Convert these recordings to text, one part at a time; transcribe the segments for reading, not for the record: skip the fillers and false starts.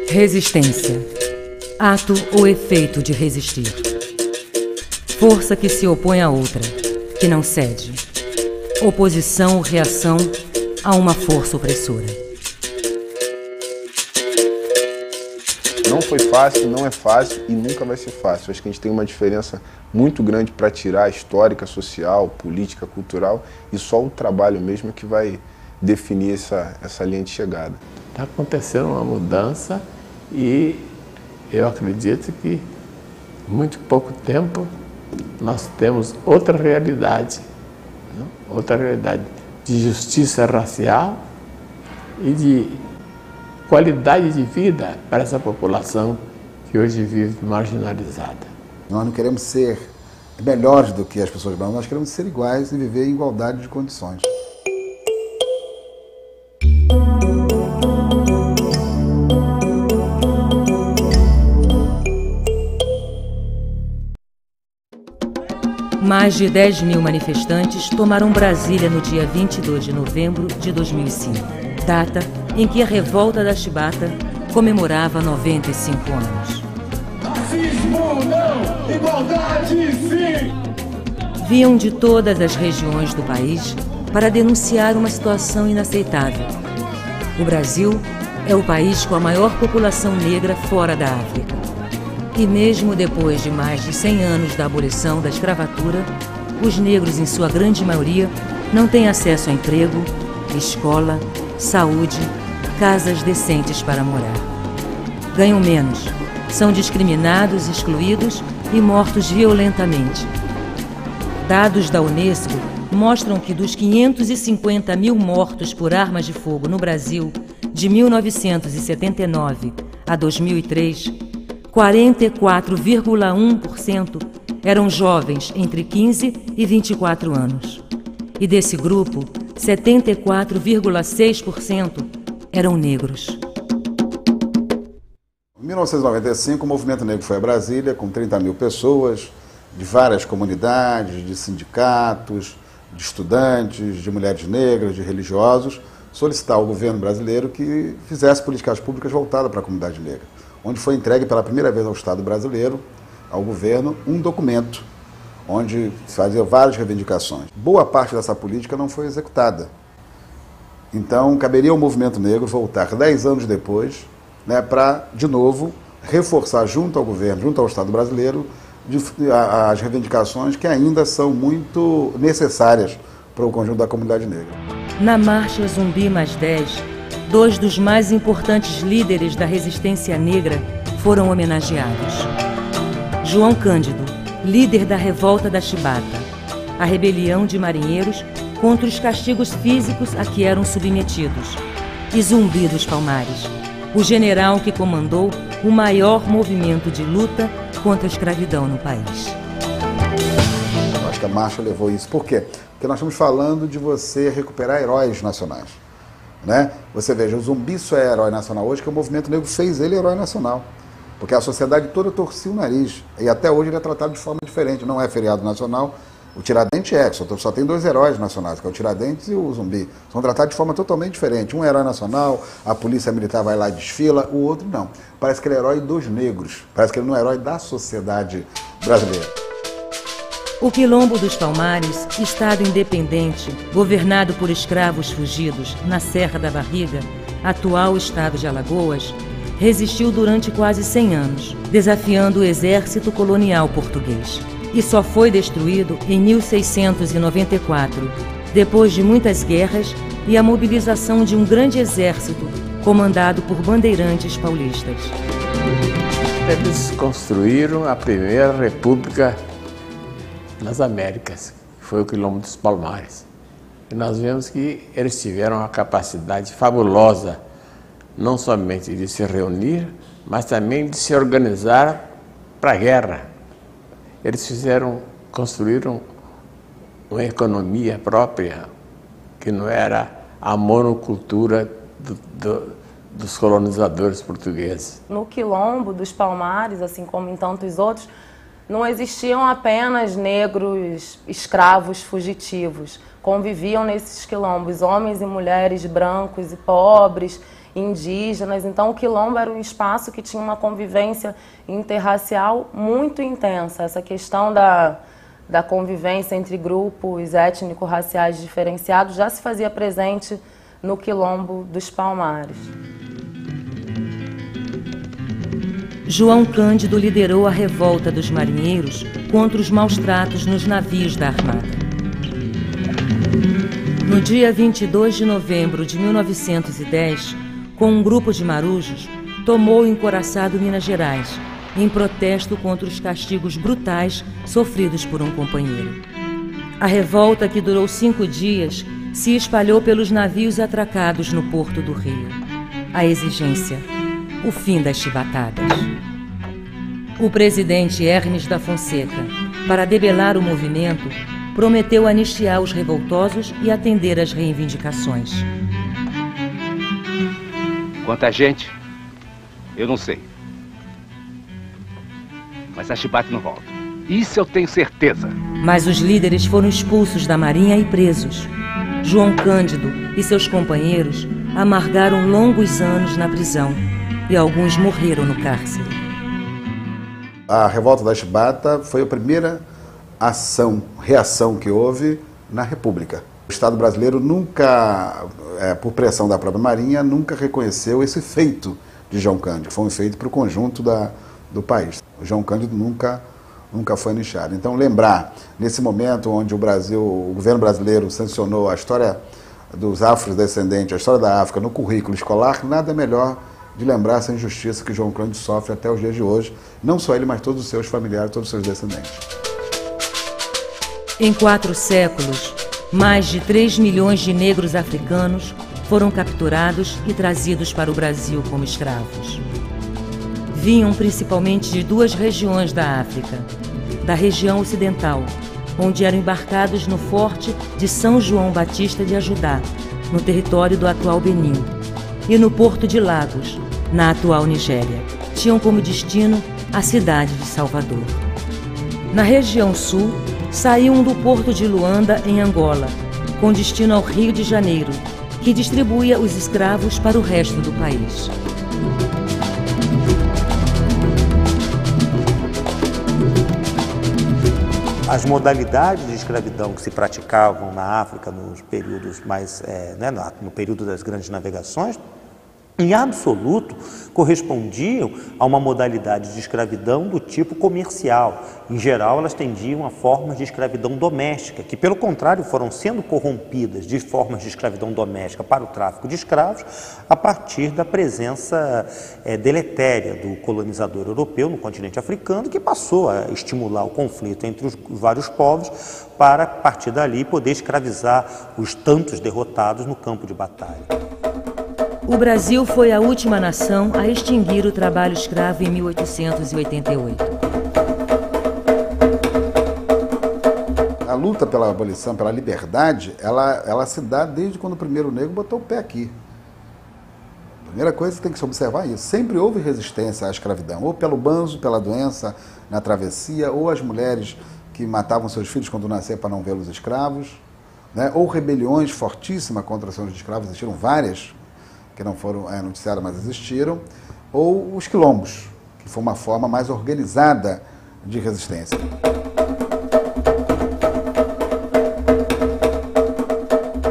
Resistência. Ato ou efeito de resistir. Força que se opõe a outra, que não cede. Oposição ou reação a uma força opressora. Não foi fácil, não é fácil e nunca vai ser fácil. Acho que a gente tem uma diferença muito grande para tirar histórica, social, política, cultural, e só o trabalho mesmo que vai definir essa linha de chegada. Está acontecendo uma mudança e eu acredito que em muito pouco tempo nós temos outra realidade de justiça racial e de qualidade de vida para essa população que hoje vive marginalizada. Nós não queremos ser melhores do que as pessoas brancas, nós queremos ser iguais e viver em igualdade de condições. Mais de 10 mil manifestantes tomaram Brasília no dia 22 de novembro de 2005, data em que a revolta da Chibata comemorava 95 anos. Racismo não, igualdade sim! Vinham de todas as regiões do país para denunciar uma situação inaceitável. O Brasil é o país com a maior população negra fora da África. E mesmo depois de mais de 100 anos da abolição da escravatura, os negros, em sua grande maioria, não têm acesso a emprego, escola, saúde, casas decentes para morar. Ganham menos, são discriminados, excluídos e mortos violentamente. Dados da Unesco mostram que dos 550 mil mortos por armas de fogo no Brasil, de 1979 a 2003, 44,1% eram jovens entre 15 e 24 anos. E desse grupo, 74,6% eram negros. Em 1995, o movimento negro foi a Brasília com 30 mil pessoas, de várias comunidades, de sindicatos, de estudantes, de mulheres negras, de religiosos, solicitar ao governo brasileiro que fizesse políticas públicas voltadas para a comunidade negra, onde foi entregue pela primeira vez ao Estado brasileiro, ao governo, um documento onde se fazia várias reivindicações. Boa parte dessa política não foi executada. Então, caberia ao movimento negro voltar 10 anos depois, né, para, de novo, reforçar junto ao governo, junto ao Estado brasileiro, as reivindicações que ainda são muito necessárias para o conjunto da comunidade negra. Na Marcha Zumbi Mais 10, dois dos mais importantes líderes da resistência negra foram homenageados. João Cândido, líder da Revolta da Chibata, a rebelião de marinheiros contra os castigos físicos a que eram submetidos, e Zumbi dos Palmares, o general que comandou o maior movimento de luta contra a escravidão no país. Eu acho que a marcha levou isso. Por quê? Porque nós estamos falando de você recuperar heróis nacionais. Né? Você veja, o Zumbi só é herói nacional hoje porque o movimento negro fez ele herói nacional. Porque a sociedade toda torcia o nariz. E até hoje ele é tratado de forma diferente. Não é feriado nacional. O Tiradentes só tem dois heróis nacionais, que é o Tiradentes e o Zumbi. São tratados de forma totalmente diferente. Um é herói nacional, a polícia militar vai lá e desfila, o outro não. Parece que ele é herói dos negros. Parece que ele não é herói da sociedade brasileira. O Quilombo dos Palmares, estado independente, governado por escravos fugidos na Serra da Barriga, atual estado de Alagoas, resistiu durante quase 100 anos, desafiando o exército colonial português. E só foi destruído em 1694, depois de muitas guerras e a mobilização de um grande exército comandado por bandeirantes paulistas. Eles construíram a primeira república nas Américas, que foi o Quilombo dos Palmares. E nós vemos que eles tiveram uma capacidade fabulosa, não somente de se reunir, mas também de se organizar para a guerra. Eles construíram uma economia própria, que não era a monocultura dos colonizadores portugueses. No Quilombo dos Palmares, assim como em tantos outros, não existiam apenas negros escravos fugitivos. Conviviam nesses quilombos homens e mulheres brancos e pobres, indígenas. Então o quilombo era um espaço que tinha uma convivência interracial muito intensa. Essa questão da convivência entre grupos étnico-raciais diferenciados já se fazia presente no quilombo dos Palmares. João Cândido liderou a revolta dos marinheiros contra os maus-tratos nos navios da Armada. No dia 22 de novembro de 1910, com um grupo de marujos, tomou o encouraçado Minas Gerais, em protesto contra os castigos brutais sofridos por um companheiro. A revolta, que durou 5 dias, se espalhou pelos navios atracados no porto do Rio. A exigência: o fim das chibatadas. O presidente Hermes da Fonseca, para debelar o movimento, prometeu anistiar os revoltosos e atender às reivindicações. Quanta gente, eu não sei. Mas a chibata não volta. Isso eu tenho certeza. Mas os líderes foram expulsos da Marinha e presos. João Cândido e seus companheiros amargaram longos anos na prisão e alguns morreram no cárcere. A revolta da chibata foi a primeira reação que houve na República. O Estado brasileiro nunca, por pressão da própria Marinha, nunca reconheceu esse feito de João Cândido, que foi um feito para o conjunto do país. O João Cândido nunca foi anistiado. Então, lembrar, nesse momento onde o governo brasileiro sancionou a história dos afrodescendentes, a história da África no currículo escolar, nada melhor de lembrar essa injustiça que João Cândido sofre até os dias de hoje, não só ele, mas todos os seus familiares, todos os seus descendentes. Em 4 séculos, mais de 3 milhões de negros africanos foram capturados e trazidos para o Brasil como escravos. Vinham principalmente de 2 regiões da África: da região ocidental, onde eram embarcados no forte de São João Batista de Ajudá, no território do atual Benin, e no porto de Lagos, na atual Nigéria. Tinham como destino a cidade de Salvador. Na região sul, saíam do porto de Luanda, em Angola, com destino ao Rio de Janeiro, que distribuía os escravos para o resto do país. As modalidades de escravidão que se praticavam na África nos períodos no período das grandes navegações, em absoluto, correspondiam a uma modalidade de escravidão do tipo comercial. Em geral, elas tendiam a formas de escravidão doméstica, que, pelo contrário, foram sendo corrompidas de formas de escravidão doméstica para o tráfico de escravos a partir da presença deletéria do colonizador europeu no continente africano, que passou a estimular o conflito entre os vários povos para, a partir dali, poder escravizar os tantos derrotados no campo de batalha. O Brasil foi a última nação a extinguir o trabalho escravo em 1888. A luta pela abolição, pela liberdade, ela se dá desde quando o primeiro negro botou o pé aqui. A primeira coisa que tem que se observar é isso. Sempre houve resistência à escravidão, ou pelo banzo, pela doença na travessia, ou as mulheres que matavam seus filhos quando nasciam para não vê-los escravos, né? Ou rebeliões fortíssimas contra os escravos, existiram várias, que não foram noticiadas, mas existiram, ou os quilombos, que foi uma forma mais organizada de resistência.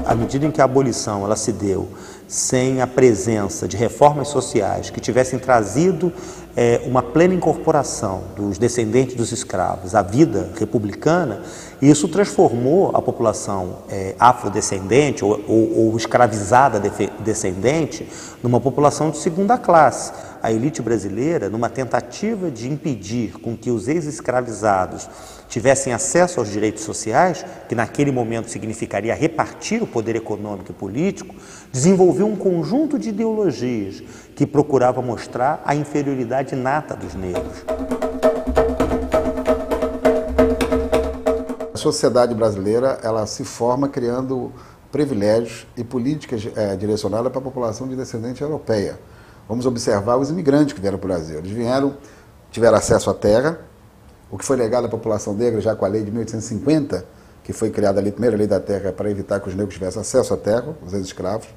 À medida em que a abolição ela se deu sem a presença de reformas sociais que tivessem trazido uma plena incorporação dos descendentes dos escravos à vida republicana, isso transformou a população afrodescendente ou escravizada descendente numa população de segunda classe. A elite brasileira, numa tentativa de impedir com que os ex-escravizados tivessem acesso aos direitos sociais, que naquele momento significaria repartir o poder econômico e político, desenvolveu um conjunto de ideologias que procurava mostrar a inferioridade inata dos negros. A sociedade brasileira ela se forma criando privilégios e políticas direcionadas para a população de descendente europeia. Vamos observar os imigrantes que vieram para o Brasil. Eles tiveram acesso à terra, o que foi legado à população negra já com a lei de 1850, que foi criada a primeira lei da terra para evitar que os negros tivessem acesso à terra, os ex-escravos.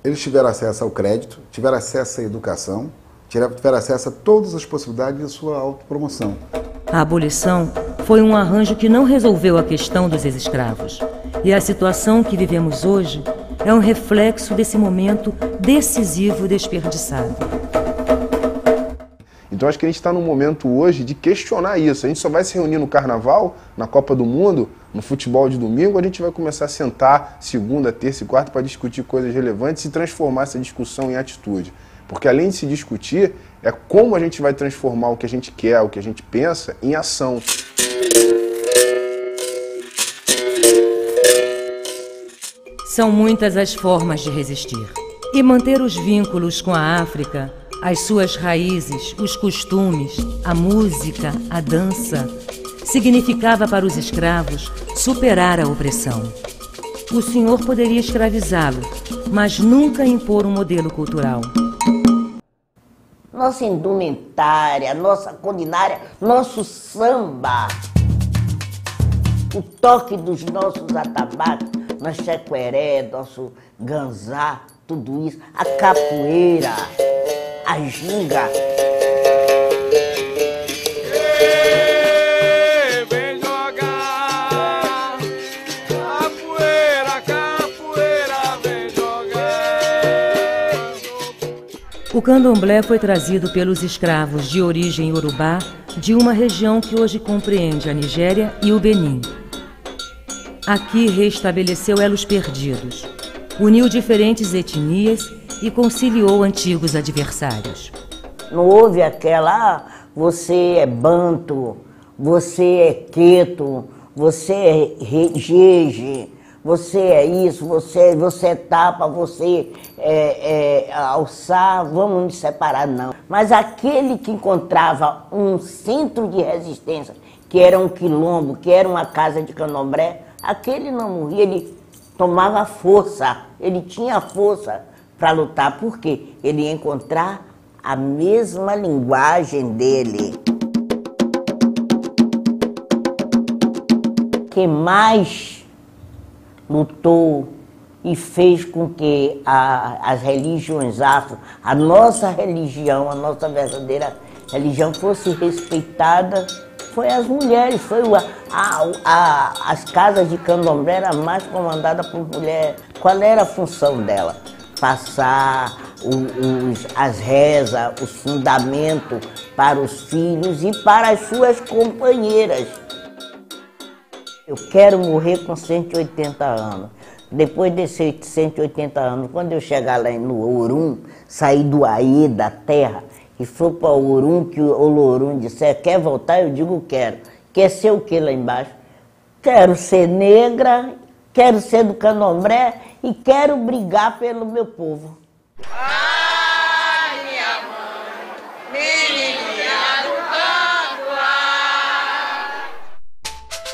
eles tiveram acesso ao crédito, tiveram acesso à educação, tiveram acesso a todas as possibilidades de sua autopromoção. A abolição foi um arranjo que não resolveu a questão dos ex-escravos. E a situação que vivemos hoje é um reflexo desse momento decisivo desperdiçado. Então acho que a gente está num momento hoje de questionar isso. A gente só vai se reunir no Carnaval, na Copa do Mundo, no futebol de domingo, a gente vai começar a sentar segunda, terça e quarta para discutir coisas relevantes e transformar essa discussão em atitude. Porque além de se discutir, é como a gente vai transformar o que a gente quer, o que a gente pensa, em ação. São muitas as formas de resistir. E manter os vínculos com a África, as suas raízes, os costumes, a música, a dança, significava para os escravos superar a opressão. O senhor poderia escravizá-lo, mas nunca impor um modelo cultural. Nossa indumentária, nossa culinária, nosso samba, o toque dos nossos atabaques, nosso chequeré, nosso ganzá, tudo isso, a capoeira, a ginga. Vem jogar capoeira, capoeira, vem jogar. O candomblé foi trazido pelos escravos de origem iorubá de uma região que hoje compreende a Nigéria e o Benin. Aqui restabeleceu elos perdidos, uniu diferentes etnias e conciliou antigos adversários. Não houve aquela, você é banto, você é queto, você é jeje, você é isso, você é tapa, você é alçar, vamos nos separar, não. Mas aquele que encontrava um centro de resistência, que era um quilombo, que era uma casa de candomblé, aquele não morria, ele tomava força, ele tinha força para lutar, porque ele ia encontrar a mesma linguagem dele. Que mais lutou e fez com que as religiões afro, a nossa religião, a nossa verdadeira religião fosse respeitada, foi as mulheres, foi as casas de candomblé eram mais comandadas por mulher. Qual era a função dela? Passar as rezas, os fundamentos para os filhos e para as suas companheiras. Eu quero morrer com 180 anos. Depois desses 180 anos, quando eu chegar lá no Orum, sair do Aê, da terra, e for para o Orum, que o Olorum disser, quer voltar? Eu digo, quero. Quer ser o que lá embaixo? Quero ser negra, quero ser do candomblé e quero brigar pelo meu povo. Ai, minha mãe, menininha do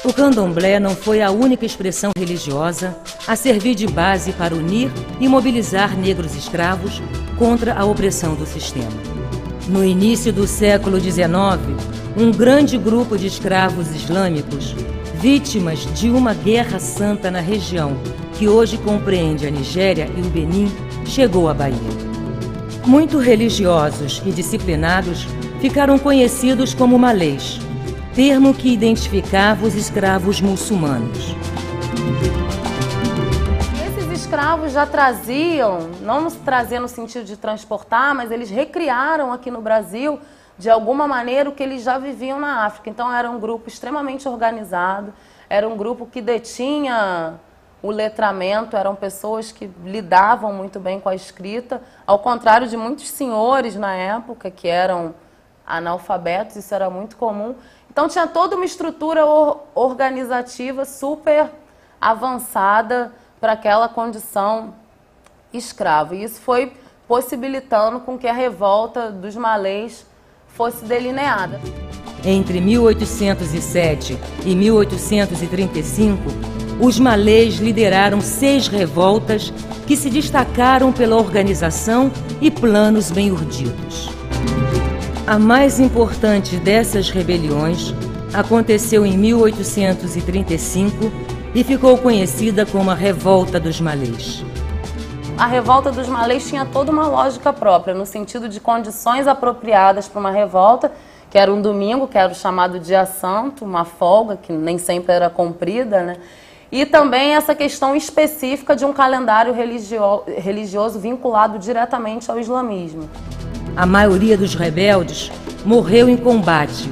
canto. O candomblé não foi a única expressão religiosa a servir de base para unir e mobilizar negros escravos contra a opressão do sistema. No início do século XIX, um grande grupo de escravos islâmicos, vítimas de uma guerra santa na região, que hoje compreende a Nigéria e o Benin, chegou à Bahia. Muito religiosos e disciplinados ficaram conhecidos como malês, termo que identificava os escravos muçulmanos. Esses escravos já traziam, não nos traziam no sentido de transportar, mas eles recriaram aqui no Brasil, de alguma maneira, o que eles já viviam na África. Então era um grupo extremamente organizado, era um grupo que detinha o letramento, eram pessoas que lidavam muito bem com a escrita, ao contrário de muitos senhores na época que eram analfabetos, isso era muito comum. Então tinha toda uma estrutura organizativa super avançada para aquela condição escrava. E isso foi possibilitando com que a revolta dos malês fosse delineada. Entre 1807 e 1835, os malês lideraram 6 revoltas que se destacaram pela organização e planos bem urdidos. A mais importante dessas rebeliões aconteceu em 1835 e ficou conhecida como a Revolta dos Malês. A revolta dos malês tinha toda uma lógica própria, no sentido de condições apropriadas para uma revolta, que era um domingo, que era o chamado Dia Santo, uma folga, que nem sempre era cumprida, né? E também essa questão específica de um calendário religioso vinculado diretamente ao islamismo. A maioria dos rebeldes morreu em combate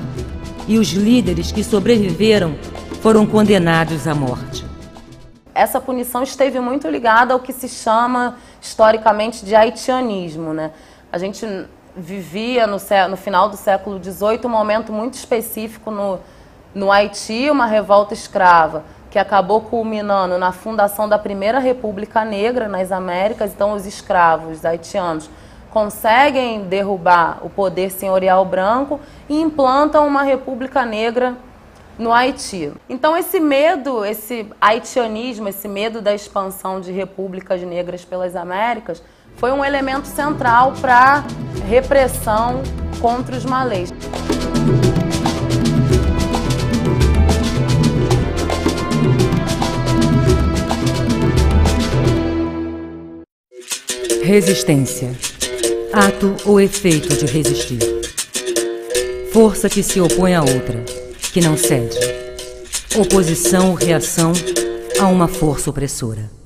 e os líderes que sobreviveram foram condenados à morte. Essa punição esteve muito ligada ao que se chama historicamente de haitianismo, né? A gente vivia no final do século XVIII um momento muito específico no Haiti, uma revolta escrava, que acabou culminando na fundação da primeira República Negra nas Américas. Então os escravos haitianos conseguem derrubar o poder senhorial branco e implantam uma República Negra no Haiti. Então esse medo, esse haitianismo, esse medo da expansão de repúblicas negras pelas Américas foi um elemento central para a repressão contra os malês. Resistência. Ato ou efeito de resistir. Força que se opõe a outra, que não cede. Oposição ou reação a uma força opressora.